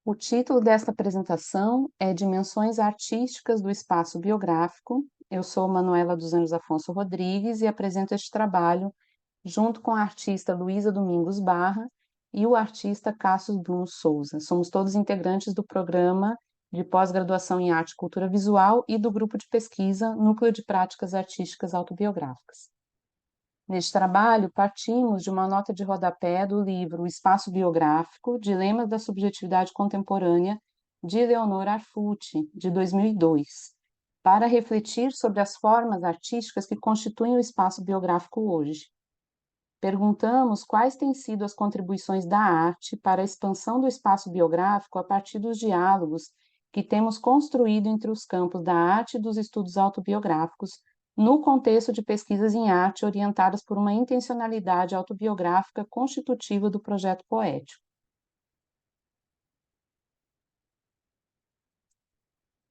O título desta apresentação é Dimensões Artísticas do Espaço Biográfico. Eu sou Manuela dos Anjos Afonso Rodrigues e apresento este trabalho junto com a artista Luísa Domingos Barra e o artista Cassius Bruno Souza. Somos todos integrantes do programa de pós-graduação em Arte e Cultura Visual e do grupo de pesquisa Núcleo de Práticas Artísticas Autobiográficas. Neste trabalho, partimos de uma nota de rodapé do livro O Espaço Biográfico, Dilemas da Subjetividade Contemporânea, de Leonor Arfuti, de 2002, para refletir sobre as formas artísticas que constituem o espaço biográfico hoje. Perguntamos quais têm sido as contribuições da arte para a expansão do espaço biográfico a partir dos diálogos que temos construído entre os campos da arte e dos estudos autobiográficos, no contexto de pesquisas em arte orientadas por uma intencionalidade autobiográfica constitutiva do projeto poético.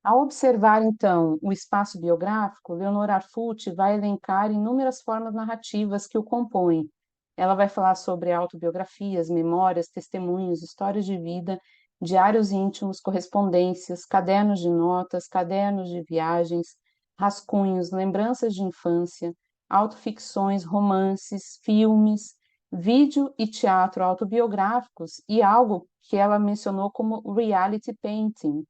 Ao observar, então, o espaço biográfico, Leonor Arfuti vai elencar inúmeras formas narrativas que o compõem. Ela vai falar sobre autobiografias, memórias, testemunhos, histórias de vida, diários íntimos, correspondências, cadernos de notas, cadernos de viagens, rascunhos, lembranças de infância, autoficções, romances, filmes, vídeo e teatro autobiográficos e algo que ela mencionou como reality painting,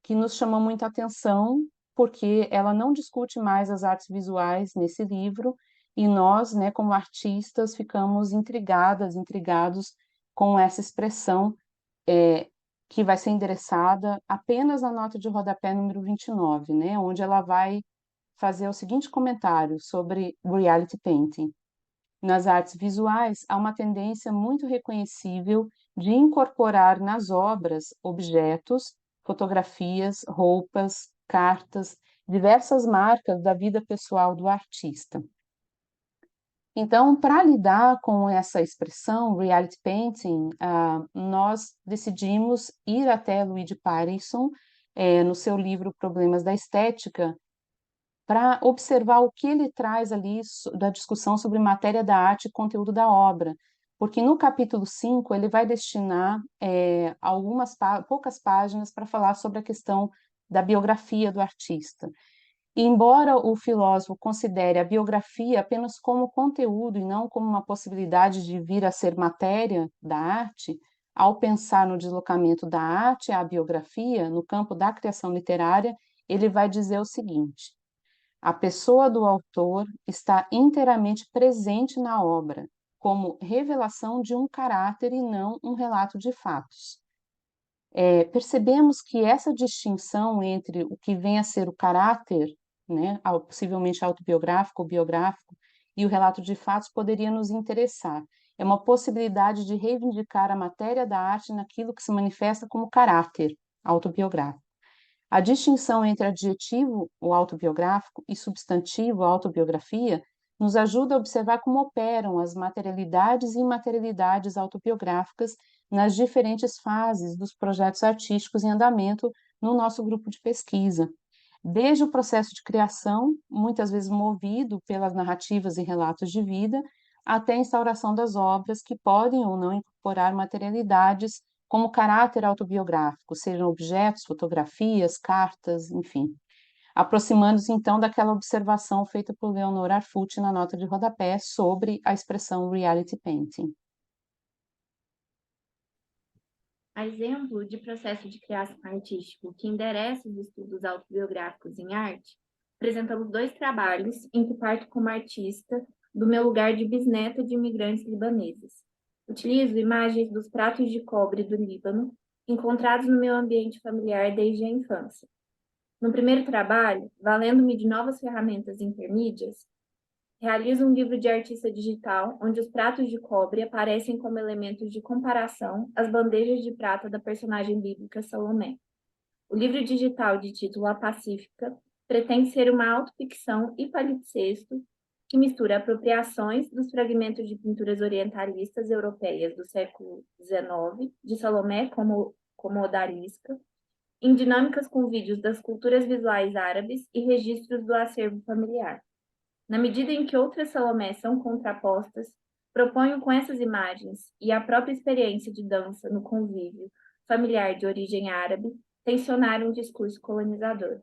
que nos chamou muita atenção, porque ela não discute mais as artes visuais nesse livro, e nós, né, como artistas, ficamos intrigados com essa expressão que vai ser endereçada apenas na nota de rodapé número 29, né, onde ela vai fazer o seguinte comentário sobre reality painting. Nas artes visuais, há uma tendência muito reconhecível de incorporar nas obras objetos, fotografias, roupas, cartas, diversas marcas da vida pessoal do artista. Então, para lidar com essa expressão, reality painting, nós decidimos ir até Luigi Pareison, no seu livro Problemas da Estética, para observar o que ele traz ali da discussão sobre matéria da arte e conteúdo da obra, porque no capítulo 5 ele vai destinar poucas páginas para falar sobre a questão da biografia do artista. E embora o filósofo considere a biografia apenas como conteúdo e não como uma possibilidade de vir a ser matéria da arte, ao pensar no deslocamento da arte à biografia, no campo da criação literária, ele vai dizer o seguinte: a pessoa do autor está inteiramente presente na obra, como revelação de um caráter e não um relato de fatos. Percebemos que essa distinção entre o que vem a ser o caráter, né, possivelmente autobiográfico ou biográfico, e o relato de fatos poderia nos interessar. É uma possibilidade de reivindicar a matéria da arte naquilo que se manifesta como caráter autobiográfico. A distinção entre adjetivo, o autobiográfico, e substantivo, a autobiografia, nos ajuda a observar como operam as materialidades e imaterialidades autobiográficas nas diferentes fases dos projetos artísticos em andamento no nosso grupo de pesquisa. Desde o processo de criação, muitas vezes movido pelas narrativas e relatos de vida, até a instauração das obras que podem ou não incorporar materialidades como caráter autobiográfico, sejam objetos, fotografias, cartas, enfim. Aproximando-se então daquela observação feita por Leonor Arfuti na nota de rodapé sobre a expressão reality painting. A exemplo de processo de criação artístico que endereça os estudos autobiográficos em arte, apresentamos dois trabalhos em que parto como artista do meu lugar de bisneta de imigrantes libaneses. Utilizo imagens dos pratos de cobre do Líbano, encontrados no meu ambiente familiar desde a infância. No primeiro trabalho, valendo-me de novas ferramentas intermídias, realizo um livro de artista digital, onde os pratos de cobre aparecem como elementos de comparação às bandejas de prata da personagem bíblica Salomé. O livro digital, de título A Pacífica, pretende ser uma autoficção e palimpsesto que mistura apropriações dos fragmentos de pinturas orientalistas europeias do século XIX, de Salomé como odalisca, em dinâmicas com vídeos das culturas visuais árabes e registros do acervo familiar. Na medida em que outras Salomés são contrapostas, proponho com essas imagens e a própria experiência de dança no convívio familiar de origem árabe, tensionar um discurso colonizador.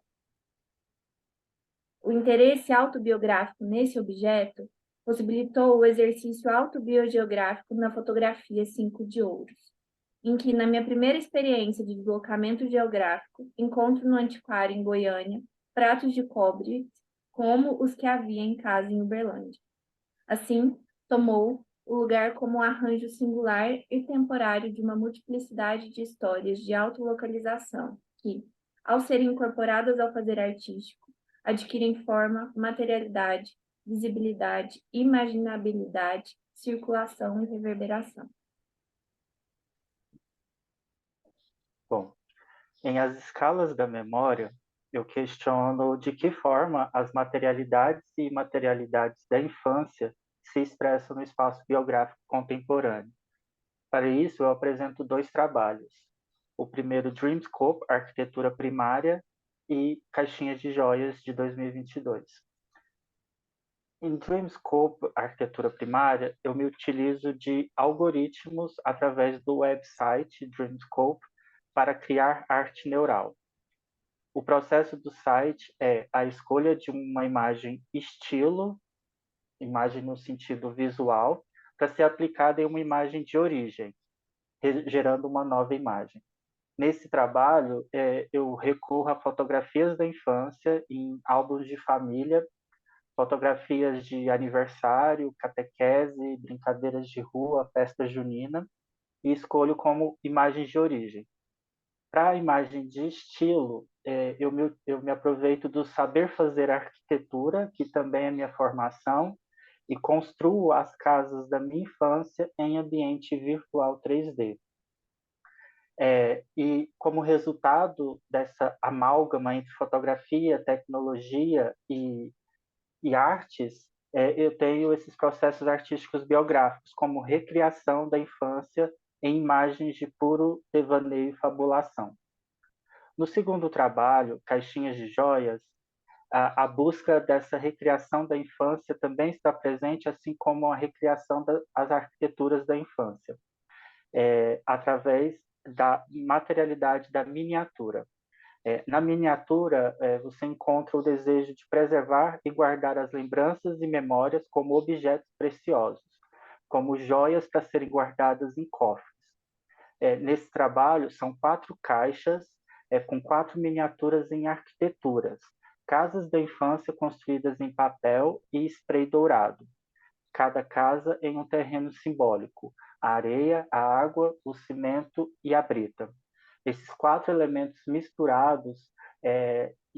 O interesse autobiográfico nesse objeto possibilitou o exercício autobiogeográfico na fotografia 5 de Ouros, em que, na minha primeira experiência de deslocamento geográfico, encontro no antiquário em Goiânia pratos de cobre como os que havia em casa em Uberlândia. Assim, tomou o lugar como um arranjo singular e temporário de uma multiplicidade de histórias de autolocalização que, ao serem incorporadas ao fazer artístico, adquirem forma, materialidade, visibilidade, imaginabilidade, circulação e reverberação. Bom, em As Escalas da Memória, eu questiono de que forma as materialidades e imaterialidades da infância se expressam no espaço biográfico contemporâneo. Para isso, eu apresento 2 trabalhos. O primeiro, Dreamscope, Arquitetura Primária, e Caixinhas de Joias, de 2022. Em Dreamscope, Arquitetura Primária, eu me utilizo de algoritmos através do website Dreamscope para criar arte neural. O processo do site é a escolha de uma imagem estilo, imagem no sentido visual, para ser aplicada em uma imagem de origem, gerando uma nova imagem. Nesse trabalho, eu recorro a fotografias da infância em álbuns de família, fotografias de aniversário, catequese, brincadeiras de rua, festa junina, e escolho como imagens de origem. Para a imagem de estilo, eu me aproveito do saber fazer arquitetura, que também é minha formação, e construo as casas da minha infância em ambiente virtual 3D. E como resultado dessa amálgama entre fotografia, tecnologia e artes, eu tenho esses processos artísticos biográficos, como recriação da infância em imagens de puro devaneio e fabulação. No segundo trabalho, Caixinhas de Joias, a busca dessa recriação da infância também está presente, assim como a recriação das arquiteturas da infância, através da materialidade da miniatura. Na miniatura, você encontra o desejo de preservar e guardar as lembranças e memórias como objetos preciosos, como joias para serem guardadas em cofres. Nesse trabalho, são 4 caixas com 4 miniaturas em arquiteturas, casas da infância construídas em papel e spray dourado, cada casa em um terreno simbólico, a areia, a água, o cimento e a brita. Esses 4 elementos misturados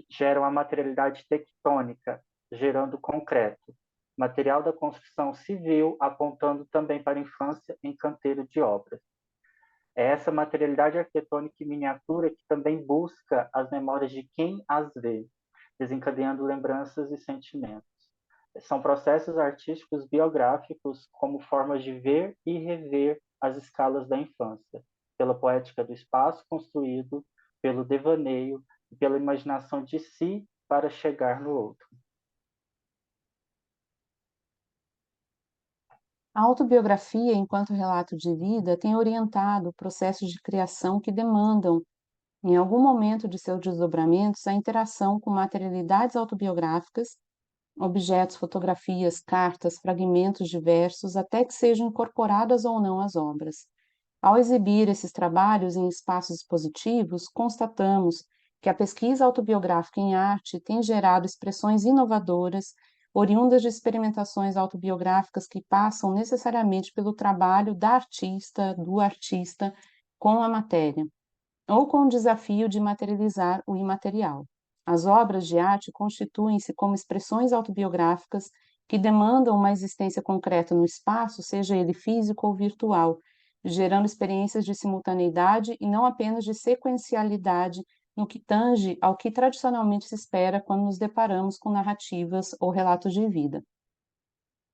geram a materialidade tectônica, gerando concreto, material da construção civil, apontando também para a infância em canteiro de obras. É essa materialidade arquitetônica e miniatura que também busca as memórias de quem as vê, desencadeando lembranças e sentimentos. São processos artísticos biográficos como formas de ver e rever as escalas da infância, pela poética do espaço construído, pelo devaneio e pela imaginação de si para chegar no outro. A autobiografia, enquanto relato de vida, tem orientado processos de criação que demandam, em algum momento de seus desdobramentos, a interação com materialidades autobiográficas, objetos, fotografias, cartas, fragmentos diversos, até que sejam incorporadas ou não às obras. Ao exibir esses trabalhos em espaços expositivos, constatamos que a pesquisa autobiográfica em arte tem gerado expressões inovadoras, oriundas de experimentações autobiográficas que passam necessariamente pelo trabalho da artista, do artista, com a matéria, ou com o desafio de materializar o imaterial. As obras de arte constituem-se como expressões autobiográficas que demandam uma existência concreta no espaço, seja ele físico ou virtual, gerando experiências de simultaneidade e não apenas de sequencialidade no que tange ao que tradicionalmente se espera quando nos deparamos com narrativas ou relatos de vida.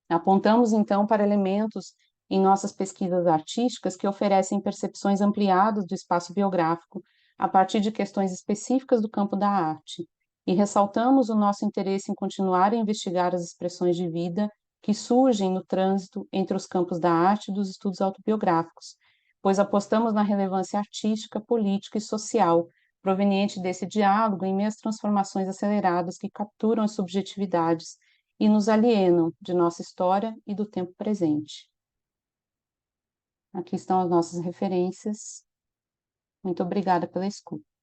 Apontamos, então, para elementos em nossas pesquisas artísticas que oferecem percepções ampliadas do espaço biográfico a partir de questões específicas do campo da arte, e ressaltamos o nosso interesse em continuar a investigar as expressões de vida que surgem no trânsito entre os campos da arte e dos estudos autobiográficos, pois apostamos na relevância artística, política e social, proveniente desse diálogo em meio às transformações aceleradas que capturam as subjetividades e nos alienam de nossa história e do tempo presente. Aqui estão as nossas referências. Muito obrigada pela escuta.